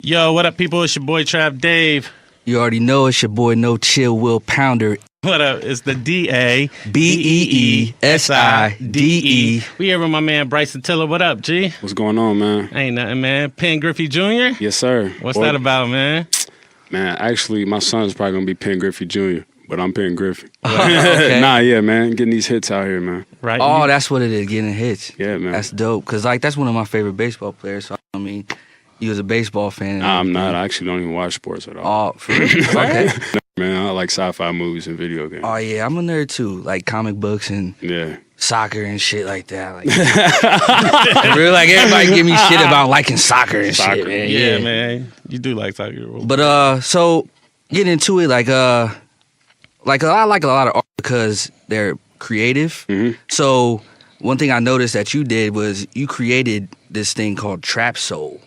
Yo, what up, people? It's your boy Trap Dave. You already know it's your boy No Chill Will Pounder. What up? It's the DABEESIDE. We here with my man Bryson Tiller. What up, G? What's going on, man? Ain't nothing, man. Penn Griffey Jr.? Yes, sir. What's that about, man? Man, actually, my son's probably going to be Penn Griffey Jr., but I'm Penn Griffey. Okay. Nah, yeah, man. Getting these hits out here, man. Right. Oh, that's what it is, getting hits. Yeah, man. That's dope. Because, that's one of my favorite baseball players. So, I mean, you was a baseball fan. Nah, I'm not. I actually don't even watch sports at all. Oh, for real? Okay. Man, I like sci-fi movies and video games. Oh, yeah, I'm a nerd, too. Like comic books and soccer and shit like that. Like, for real, everybody give me shit about liking soccer and shit, man. Yeah, man. You do like soccer. But, so, getting into it, I like a lot of art because they're creative. Mm-hmm. So one thing I noticed that you did was you created this thing called trap soul.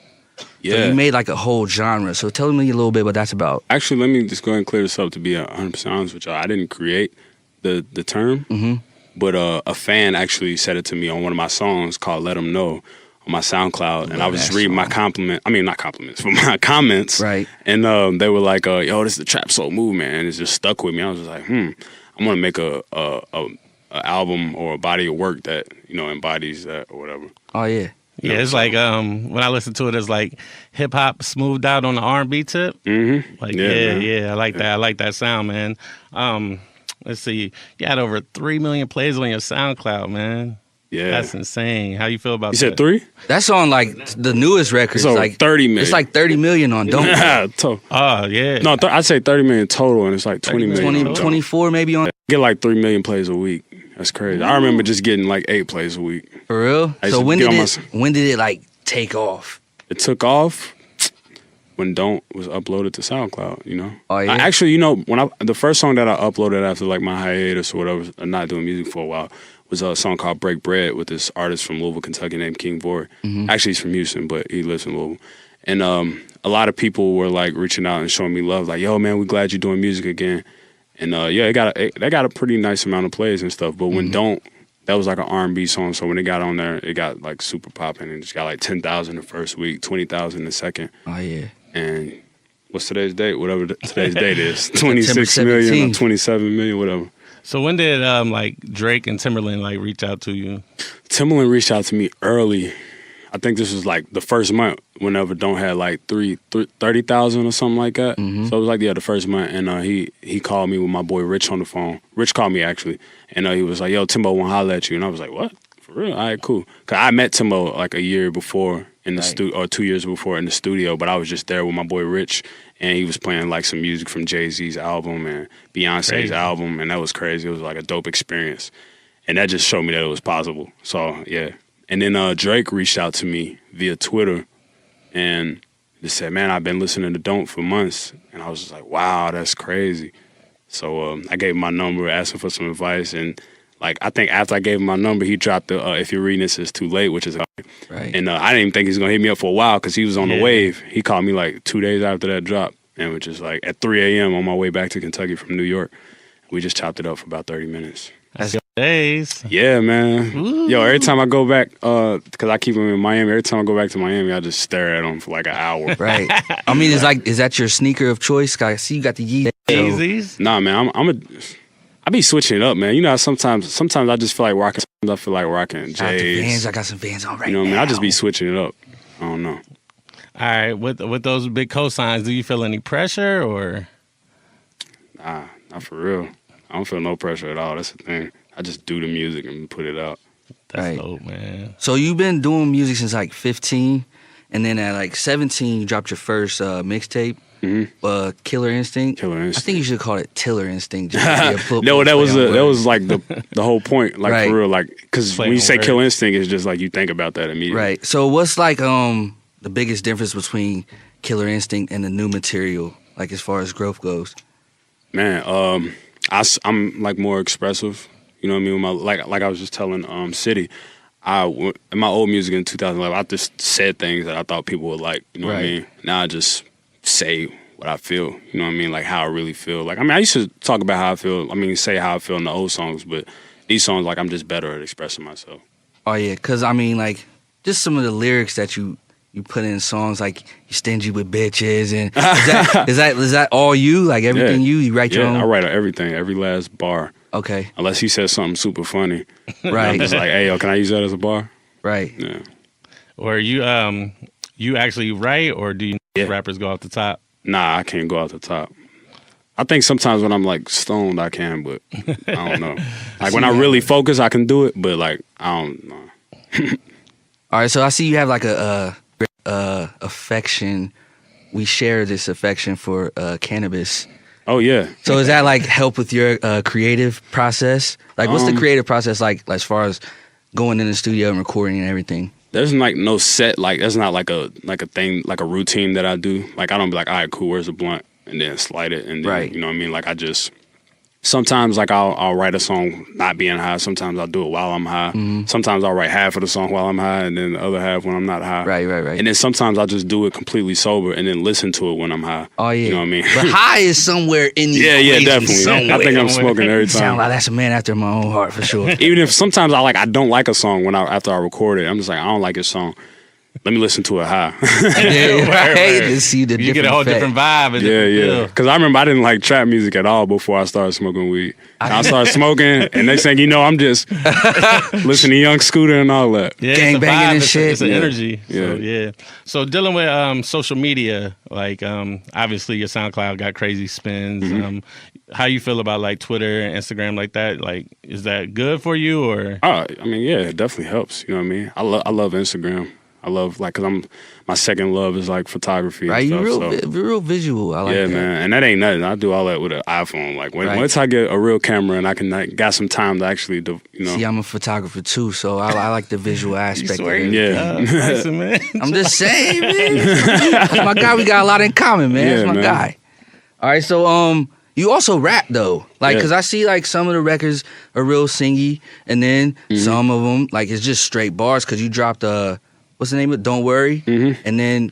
Yeah. So you made a whole genre. So tell me a little bit what that's about. Actually, let me just go ahead and clear this up to be 100% honest with y'all. I didn't create the term, but a fan actually said it to me on one of my songs called Let 'Em Know on my SoundCloud, and I was just reading my not compliments, but my comments. Right. And they were like, yo, this is the trap soul movement, and it just stuck with me. I was just like, I'm gonna make a album or a body of work that, embodies that or whatever. Oh yeah. Yeah, it's like when I listen to it, it's like hip hop smoothed out on the R&B tip. Mm-hmm. I like that. I like that sound, man. Let's see, you had over 3 million plays on your SoundCloud, man. Yeah, that's insane. How you feel about that? You said 3? That's on the newest records. It's 30 million. It's like 30 million on Don't. Oh yeah. No, I'd say 30 million total, and it's like 20 million. 24 maybe on. Get like 3 million plays a week. That's crazy. Ooh. I remember just getting like 8 plays a week. For real? So when did it take off? It took off when Don't was uploaded to SoundCloud, Oh yeah. When the first song that I uploaded after my hiatus or whatever, not doing music for a while, was a song called Break Bread with this artist from Louisville, Kentucky named King Vory. Mm-hmm. Actually, he's from Houston, but he lives in Louisville. And a lot of people were reaching out and showing me love, like, yo, man, we glad you're doing music again. And they got a pretty nice amount of plays and stuff. But when Don't, that was like an R&B song. So when it got on there, it got super popping and just got 10,000 the first week, 20,000 the second. Oh yeah. And what's today's date? Whatever today's date is, 26 million or 27 million, whatever. So when did Drake and Timberland reach out to you? Timberland reached out to me early. I think this was the first month whenever Don't had 30,000 or something like that. Mm-hmm. So it was the first month, and he called me with my boy Rich on the phone. Rich called me actually, and he was like, "Yo, Timbo won't holler at you," and I was like, "What? For real? All right, cool." Cause I met Timbo a year before in the studio, or 2 years before in the studio, but I was just there with my boy Rich, and he was playing some music from Jay-Z's album and Beyonce's album, and that was crazy. It was a dope experience, and that just showed me that it was possible. So yeah. And then Drake reached out to me via Twitter and just said, man, I've been listening to Don't for months. And I was just like, wow, that's crazy. So I gave him my number, asked him for some advice. And I think after I gave him my number, he dropped the If You're Reading This, It's Too Late, which is right. And I didn't even think he was going to hit me up for a while because he was on the wave. He called me 2 days after that drop. And which is at 3 a.m. on my way back to Kentucky from New York. We just chopped it up for about 30 minutes. That's days. Yeah, man. Ooh. Yo, every time I go back, because I keep him in Miami, every time I go back to Miami, I just stare at him for an hour. Right. I mean, is that your sneaker of choice? I see you got the Yeezys. Nah, man, I be switching it up, man. How sometimes I just feel like rocking. I feel like rocking J's. I got some Vans on right now. You know what I mean? I just be switching it up. I don't know. All right, with those big cosigns, do you feel any pressure or? Nah, not for real. I don't feel no pressure at all. That's the thing. I just do the music and put it out. That's dope, man. So you've been doing music since 15, and then at 17 you dropped your first mixtape, Killer Instinct. Killer Instinct. I think you should call it Tiller Instinct. No, that was the whole point, right. For real, because when you say Killer Instinct, it's just you think about that immediately. Right. So what's the biggest difference between Killer Instinct and the new material, as far as growth goes? Man, I'm more expressive. You know what I mean? With my, I was just telling City, in my old music in 2011, I just said things that I thought people would like. You know what I mean? Now I just say what I feel. You know what I mean? How I really feel. I used to talk about how I feel. Say how I feel in the old songs, but these songs, I'm just better at expressing myself. Oh yeah, because just some of the lyrics that you you put in songs like you stingy with bitches, and is that all you? Like everything you write your own? I write everything, every last bar. Okay. Unless he says something super funny. Right. I'm just like, hey, yo, can I use that as a bar? Right. Yeah. Or you actually write, or do you rappers go off the top? Nah, I can't go off the top. I think sometimes when I'm like stoned, I can, but I don't know. Like when I really focus, I can do it, but like I don't know. All right, so I see you have like a affection. We share this affection for cannabis. Oh yeah. So does that like help with your creative process? Like, what's the creative process like as far as going in the studio and recording and everything? There's like no set, like there's not like a thing, like a routine that I do. Like I don't be like, all right, cool, where's the blunt? And then slide it, and then, you know what I mean? Like I just, sometimes like I'll write a song not being high. Sometimes I'll do it while I'm high. Mm-hmm. Sometimes I'll write half of the song while I'm high, and then the other half when I'm not high. Right. And then sometimes I'll just do it completely sober and then listen to it when I'm high. Oh yeah. You know what I mean? But high is somewhere in the yeah, definitely. Somewhere. I think I'm smoking every time. Sound like that's a man after my own heart for sure. Even if sometimes I don't like a song after I record it, I'm just like, I don't like this song. Let me listen to it high. Right. To see the you get a whole different vibe. Yeah. Because I remember I didn't like trap music at all before I started smoking weed. I started smoking, and next thing you know, I'm just listening to Young Scooter and all that. Yeah, gang banging and shit. It's an energy. Yeah. So dealing with social media, like obviously your SoundCloud got crazy spins. Mm-hmm. How you feel about like Twitter and Instagram like that? Like, is that good for you or? I mean, yeah, it definitely helps. You know what I mean? I love Instagram. I love, like, because my second love is like photography. Right, and stuff, you're real visual. I like that. Yeah, man, and that ain't nothing. I do all that with an iPhone. Like once I get a real camera and I can got some time to actually do, you know. See, I'm a photographer too, so I like the visual aspect. You of it. Yeah, Bryson, man. I'm just saying, man. That's my guy. We got a lot in common, man. That's my guy. All right, so you also rap though, like, because I see like some of the records are real singy, and then some of them like it's just straight bars. Because you dropped what's the name of it? Don't Worry. Mm-hmm. And then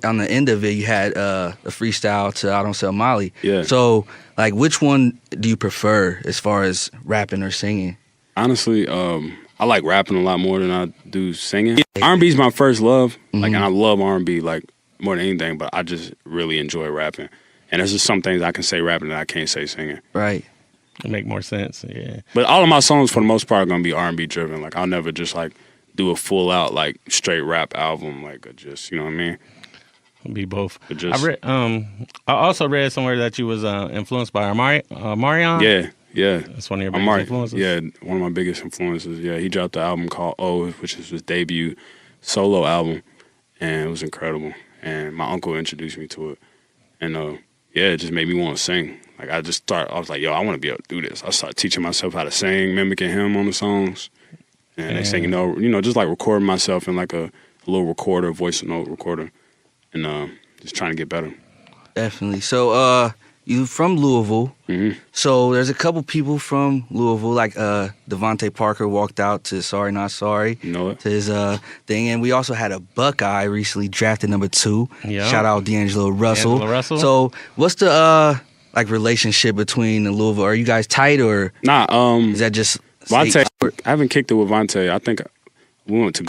on the end of it, you had a freestyle to I Don't Sell Molly. Yeah. So, like, which one do you prefer as far as rapping or singing? Honestly, I like rapping a lot more than I do singing. R&B is my first love. Like, and I love R&B, like, more than anything, but I just really enjoy rapping. And there's just some things I can say rapping that I can't say singing. Right. It make more sense, yeah. But all of my songs, for the most part, are going to be R&B driven. Like, I'll never just, like, do a full out like straight rap album, like just, you know what I mean? Be both. Just, I also read somewhere that you was influenced by Marion. Yeah. That's one of your biggest influences. Yeah, one of my biggest influences. Yeah, he dropped the album called O, which is his debut solo album, and it was incredible. And my uncle introduced me to it, and it just made me want to sing. Like I was like, yo, I want to be able to do this. I started teaching myself how to sing, mimicking him on the songs. And next thing you know, just like recording myself in like a little recorder, voice note recorder, and just trying to get better. Definitely. So, you from Louisville. Mm-hmm. So there's a couple people from Louisville, like Devontae Parker walked out to Sorry Not Sorry. You know it. To his thing. And we also had a Buckeye recently drafted number 2. Yep. Shout out D'Angelo Russell. So what's the like relationship between the Louisville? Are you guys tight or is that just Vontae? I haven't kicked it with Vontae. I think we went to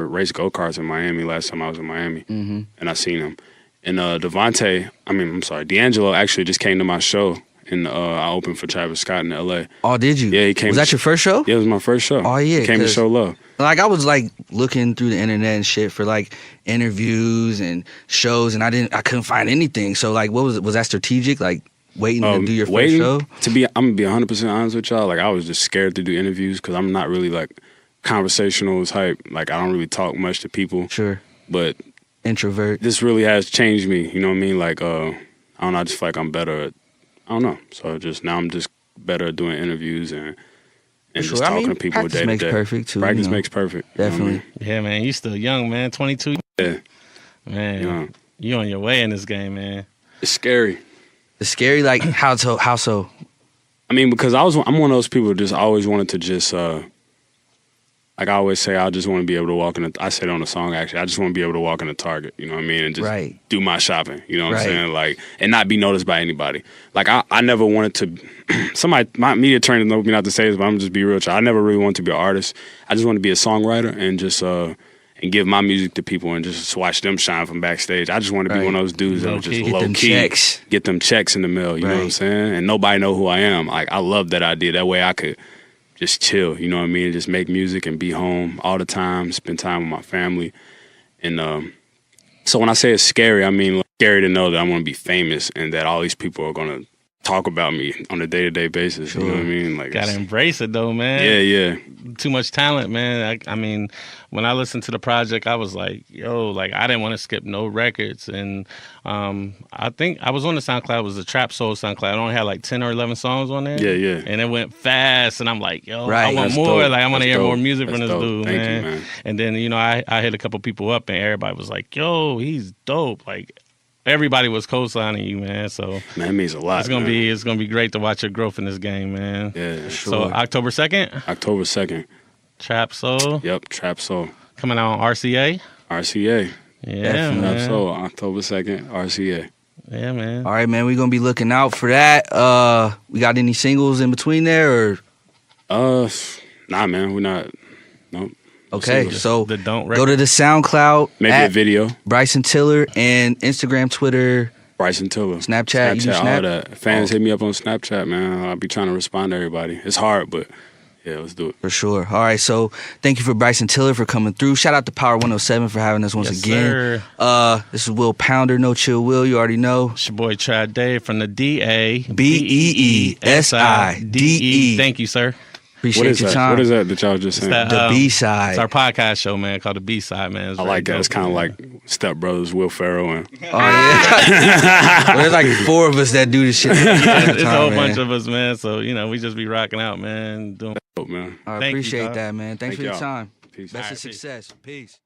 race go-karts in Miami last time I was in Miami, and I seen him. And D'Angelo actually just came to my show, and I opened for Travis Scott in L.A. Oh, did you? Yeah, he came. Was that your first show? Yeah, it was my first show. Oh, yeah. He came to show love. Like, I was, like, looking through the internet and shit for, like, interviews and shows, and I couldn't find anything. So, like, what was that strategic? Like, waiting to do your first show? I'm gonna be 100% honest with y'all. Like, I was just scared to do interviews because I'm not really like conversational type. Like, I don't really talk much to people. Sure. But introvert. This really has changed me. You know what I mean? Like, I don't know. I just feel like I'm better at. I don't know. So now I'm just better at doing interviews and just talking to people day to day. Practice makes perfect too. Practice makes perfect. Definitely. You know what I mean? Yeah, man. You still young, man. 22. Yeah. Man, you on your way in this game, man. It's scary. It's scary, like, how so? I mean, because I'm one of those people who just always wanted to just, like I always say, I just want to be able to walk in, I said on the song, actually, I just want to be able to walk in a Target, you know what I mean, and just do my shopping, you know what I'm saying, like, and not be noticed by anybody. Like, I never wanted to, my media trainer told me not to say this, but I'm just be real. I never really wanted to be an artist. I just wanted to be a songwriter and just, and give my music to people and just watch them shine from backstage. I just want to be one of those dudes that will just Get low them key checks. get them checks in the mail. You know what I'm saying? And nobody know who I am. Like, I love that idea. That way I could just chill. You know what I mean? Just make music and be home all the time. Spend time with my family. And so when I say it's scary, I mean like, scary to know that I'm going to be famous and that all these people are going to talk about me on a day-to-day basis. You know what I mean? Like, gotta embrace it though, man. Yeah. Too much talent, man. I mean, when I listened to the project, I was like, yo, like I didn't want to skip no records. And I think I was on the SoundCloud, it was the Trap Soul SoundCloud. I only had like 10 or 11 songs on there. Yeah. And it went fast, and I'm like, yo, I want That's more. dope. Like I want to hear more music That's from this dope. dude, Thank man. you, man. And then, you know, I hit a couple people up, and everybody was like, yo, he's dope. Like everybody was co-signing you, man. So man, it means a lot. It's gonna be great to watch your growth in this game, man. Yeah, sure. So October 2nd? October 2nd. Trap Soul. Yep, Trap Soul. Coming out on RCA. RCA. Yeah, man. Trap Soul, October 2nd, RCA. Yeah, man. All right, man. We're gonna be looking out for that. We got any singles in between there, or? Nah, man. We're not. Nope. Okay, so The Don't go to the SoundCloud. Maybe a video. Bryson Tiller, and Instagram, Twitter, Bryson Tiller. Snapchat. You do all Snap? that. Fans hit me up on Snapchat, man. I'll be trying to respond to everybody. It's hard, but yeah, let's do it. For sure. All right, so thank you for Bryson Tiller for coming through. Shout out to Power 107 for having us once Yes, again. sir. This is Will Pounder, No Chill Will. You already know. It's your boy Chad Dave from the DABEESIDE. Thank you, sir. Appreciate your time. What is that y'all just saying? The B-side. It's our podcast show, man, called the B-side, man. It's I very like that. dope, It's kind of man. like Step Brothers, Will Ferrell, and Oh, yeah. Well, there's like 4 of us that do this shit. It's a whole bunch of us, man. So, you know, we just be rocking out, man. dope, man. I Thank you, appreciate dog. that, man. Thanks Thank for your y'all. time. Peace. Best All of right, peace. success. Peace.